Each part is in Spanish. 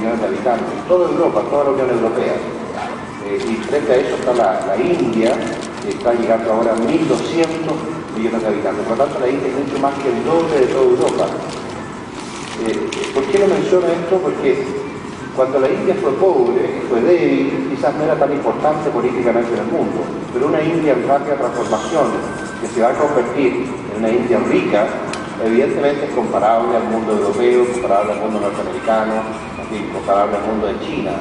millones de habitantes, toda Europa, toda la Unión Europea. Y frente a eso está la India, que está llegando ahora a 1.200 millones de habitantes. Por lo tanto, la India es mucho más que el doble de toda Europa. ¿Por qué lo menciono esto? Porque cuando la India fue pobre, fue débil, quizás no era tan importante políticamente en el mundo, pero una India en rápida transformación, que se va a convertir en una India rica, evidentemente es comparable al mundo europeo, comparable al mundo norteamericano, comparable al mundo de China.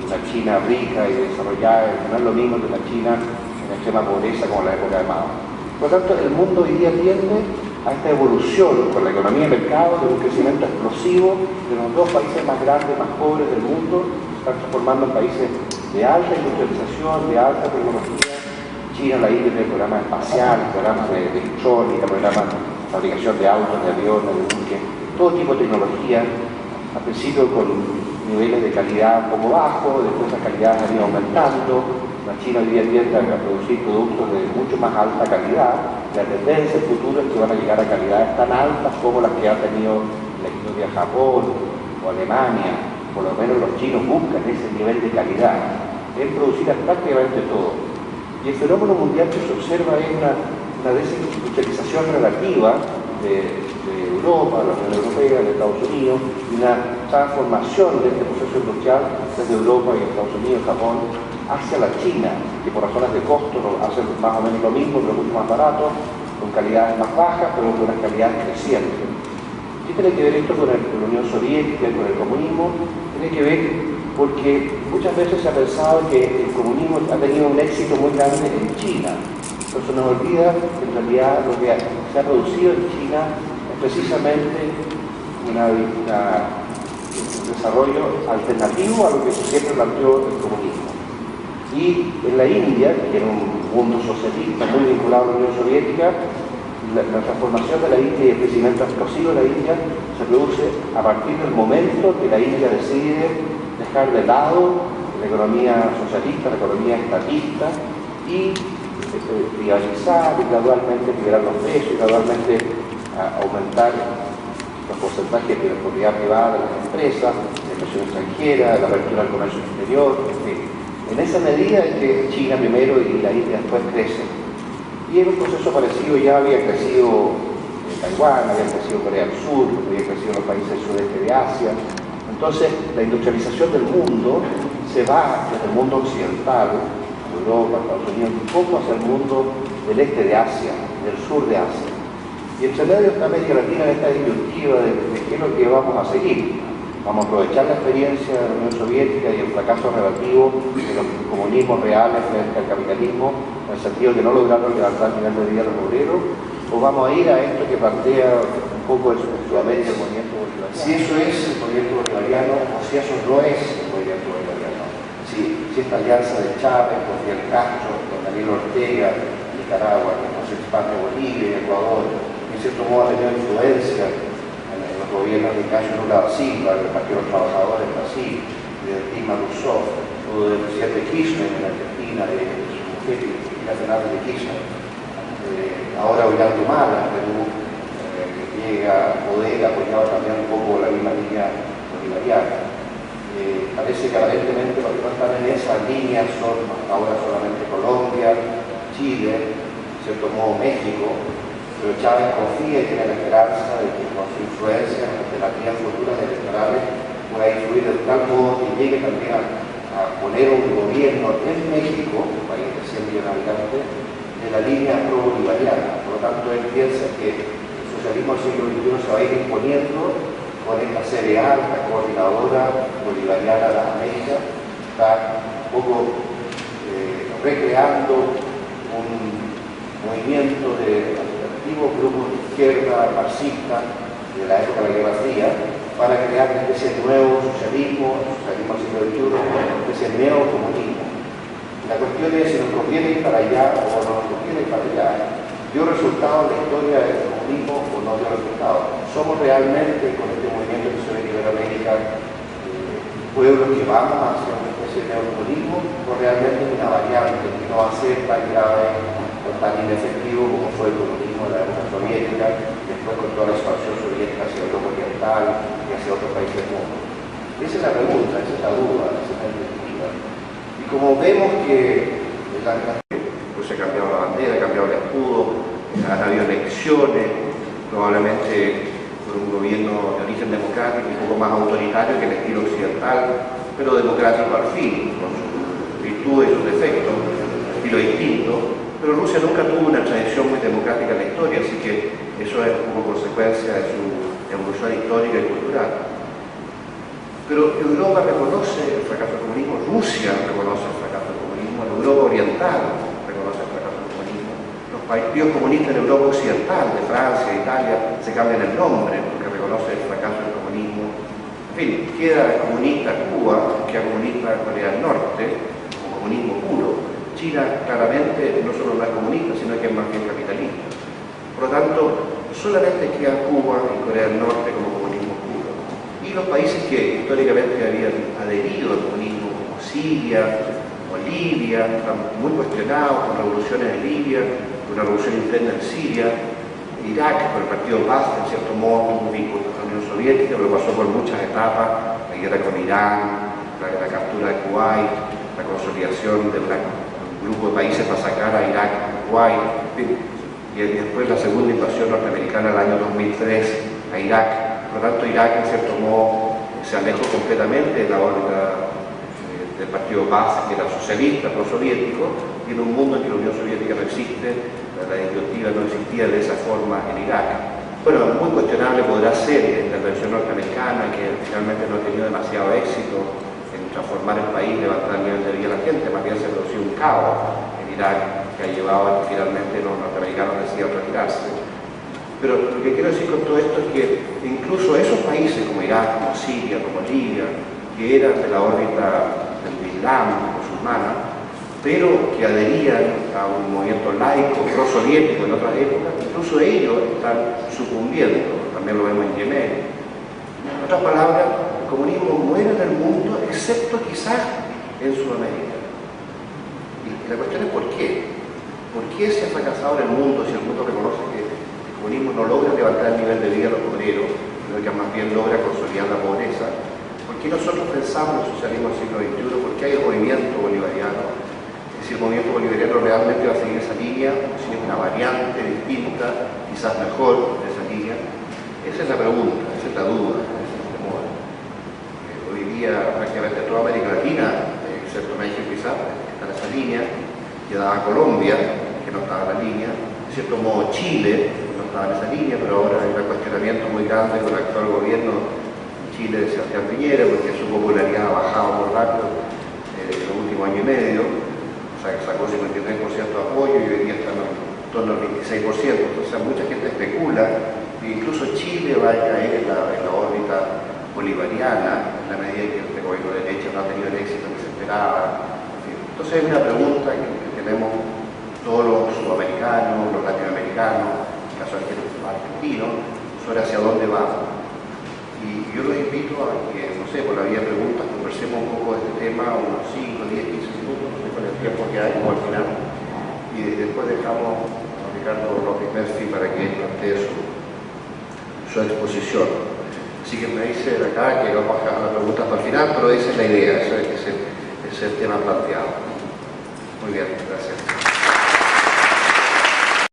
Una China rica y desarrollada no es lo mismo que una China en extrema pobreza como la época de Mao. Por lo tanto, el mundo hoy día tiende a esta evolución con la economía de mercado, de un crecimiento explosivo de los dos países más grandes, más pobres del mundo, se están transformando en países de alta industrialización, de alta tecnología. China, la India tiene programas espaciales, programas de electrónica, programas de fabricación de autos, de aviones, de buques, todo tipo de tecnología, al principio con niveles de calidad un poco bajos, después esa calidad ha ido aumentando. La China hoy día tiende a producir productos de mucho más alta calidad. La tendencia futura es que van a llegar a calidades tan altas como las que ha tenido la industria de Japón o Alemania. Por lo menos los chinos buscan ese nivel de calidad en producir prácticamente todo. Y el fenómeno mundial que se observa es una desindustrialización relativa de Europa, la Unión Europea, de Estados Unidos, y una transformación de este proceso industrial desde Europa y Estados Unidos, Japón, hacia la China, que por razones de costo hacen más o menos lo mismo, pero mucho más barato, con calidades más bajas, pero con unas calidades crecientes. ¿Qué tiene que ver esto con la Unión Soviética, con el comunismo? Tiene que ver porque muchas veces se ha pensado que el comunismo ha tenido un éxito muy grande en China. Entonces nos olvida que en realidad lo que se ha producido en China es precisamente un desarrollo alternativo a lo que siempre planteó el comunismo. Y en la India, que era un mundo socialista muy vinculado a la Unión Soviética, la transformación de la India y el crecimiento explosivo de la India se produce a partir del momento que la India decide dejar de lado la economía socialista, la economía estatista, y privatizar y gradualmente liberar los precios y gradualmente aumentar los porcentajes de la propiedad privada de las empresas, de la inversión extranjera, de la apertura al comercio exterior, en fin. En esa medida es que China primero y la India después crecen. Y en un proceso parecido ya había crecido Taiwán, había crecido Corea del Sur, había crecido los países del sudeste de Asia. Entonces, la industrialización del mundo se va desde el mundo occidental, Europa, Estados Unidos, un poco hacia el mundo del este de Asia, del sur de Asia. Y entre medio está América Latina en esta disyuntiva de qué es lo que vamos a seguir. Vamos a aprovechar la experiencia de la Unión Soviética y el fracaso relativo de los comunismos reales frente al capitalismo, en el sentido de que no lograron levantar el nivel de vida de los obreros, o vamos a ir a esto que plantea un poco en Sudamérica el movimiento bolivariano. Si eso es el movimiento bolivariano o si eso no es el movimiento bolivariano. Si esta alianza de Chávez con Fidel Castro, con Daniel Ortega, Nicaragua, con José España, Bolivia y Ecuador, en cierto modo ha tenido influencia en los gobiernos de Ignacio Lula da Silva, del Partido de los Trabajadores en Brasil, de Dilma Rousseff, o del presidente Kirchner en Argentina, de su mujer, Cristina Fernández de Kirchner. Ahora Ollanta Humala, en Perú, que llega a poder, apoyado también un poco la misma línea bolivariana. Parece que aparentemente los que no están en esa línea son ahora solamente Colombia, Chile, en cierto modo México, pero Chávez confía y tiene la esperanza de que con su influencia en alternativas futuras electorales pueda influir de tal modo que llegue también a poner un gobierno en México, un país de 100 millones de habitantes, de la línea pro-bolivariana. Por lo tanto, él piensa que el socialismo del siglo XXI se va a ir imponiendo con esta CDA, esta coordinadora bolivariana de las Américas, está un poco recreando un movimiento de alternativos grupos de izquierda marxista de la época de la Guerra Fría para crear una especie de nuevo socialismo del siglo XXI, una especie de neocomunismo. La cuestión es si nos conviene ir para allá o no nos conviene ir para allá. ¿Dio resultado la historia del comunismo o no dio resultado? ¿Somos realmente con este movimiento que se ve en Iberoamérica pueblos que vamos hacia una especie de neocomunismo o realmente es una variante que no va a ser tan grave o tan inefectivo como fue el comunismo de la época soviética, después con toda la expansión soviética hacia Europa Oriental y hacia otros países del mundo? Esa es la pregunta, esa es la duda, esa es la perspectiva. Y como vemos que pues se ha cambiado la bandera, ha cambiado el escudo, han habido elecciones, probablemente por un gobierno de origen democrático, un poco más autoritario que el estilo occidental, pero democrático al fin, con sus virtudes y sus defectos, estilo distinto. Pero Rusia nunca tuvo una tradición muy democrática en la historia, así que eso es como consecuencia de su evolución histórica y cultural. Pero Europa reconoce el fracaso del comunismo, Rusia reconoce el fracaso del comunismo, la Europa oriental reconoce el fracaso del comunismo, los partidos comunistas en Europa occidental, de Francia, de Italia, se cambian el nombre porque reconoce el fracaso del comunismo. En fin, queda comunista Cuba, queda comunista Corea del Norte, como comunismo puro. China claramente no solo no es comunista, sino que es más bien capitalista. Por lo tanto, solamente queda Cuba y Corea del Norte como comunismo puro. Y los países que históricamente habían adherido al comunismo, como Siria o Libia, están muy cuestionados con revoluciones en Libia, una revolución interna en Siria, Irak, por el partido Ba'ath, en cierto modo, un vínculo con la Unión Soviética, pero pasó por muchas etapas, la guerra con Irán, la captura de Kuwait, la consolidación de un grupo de países para sacar a Irak, Kuwait, y después la segunda invasión norteamericana el año 2003 a Irak. Por lo tanto, Irak, en cierto modo, se alejó completamente de la órbita del partido Ba'ath, que era socialista, prosoviético, y en un mundo en que la Unión Soviética no existe, la disyuntiva no existía de esa forma en Irak. Bueno, muy cuestionable podrá ser la intervención norteamericana, que finalmente no ha tenido demasiado éxito en transformar el país, levantar el nivel de vida de la gente, más bien se produció un caos en Irak que ha llevado a que finalmente los norteamericanos decidan retirarse. Pero lo que quiero decir con todo esto es que incluso esos países como Irak, como Siria, como Libia, que eran de la órbita del Islam musulmana, pero que adherían a un movimiento laico, pro-soviético en otras épocas, incluso ellos están sucumbiendo, también lo vemos en Yemen. En otras palabras, el comunismo muere en el mundo, excepto quizás en Sudamérica. Y la cuestión es ¿por qué? ¿Por qué se ha fracasado en el mundo si el mundo reconoce que el comunismo no logra levantar el nivel de vida de los obreros, sino que más bien logra consolidar la pobreza? ¿Por qué nosotros pensamos en el socialismo del siglo XXI? ¿Por qué hay el movimiento bolivariano? Si el movimiento bolivariano realmente va a seguir esa línea, si es una variante distinta, quizás mejor de esa línea. Esa es la pregunta, esa es la duda, ese es el temor. Hoy día prácticamente toda América Latina, excepto México quizás, está en esa línea, quedaba Colombia, que no estaba en la línea, de cierto modo Chile no estaba en esa línea, pero ahora hay un cuestionamiento muy grande con el actual gobierno en Chile de Sebastián Piñera, porque su popularidad ha bajado muy rápido en los últimos años y medio. O sea, que sacó 53% de apoyo y hoy día está en torno al 26%. Entonces mucha gente especula que incluso Chile va a caer en la órbita bolivariana en la medida que este gobierno de derecha no ha tenido el éxito que se esperaba. Entonces es una pregunta que tenemos todos los sudamericanos, los latinoamericanos, en el caso argentino, sobre hacia dónde vamos. Y yo los invito a que, no sé, por la vía de preguntas, conversemos un poco de este tema, unos 5, 10, 15 minutos, no sé con el tiempo que hay, como al final. Y después dejamos a Ricardo López Murphy para que él plantee su exposición. Así que me dice de acá que vamos a dejar las preguntas para el final, pero esa es la idea, ese es el tema planteado. Muy bien, gracias.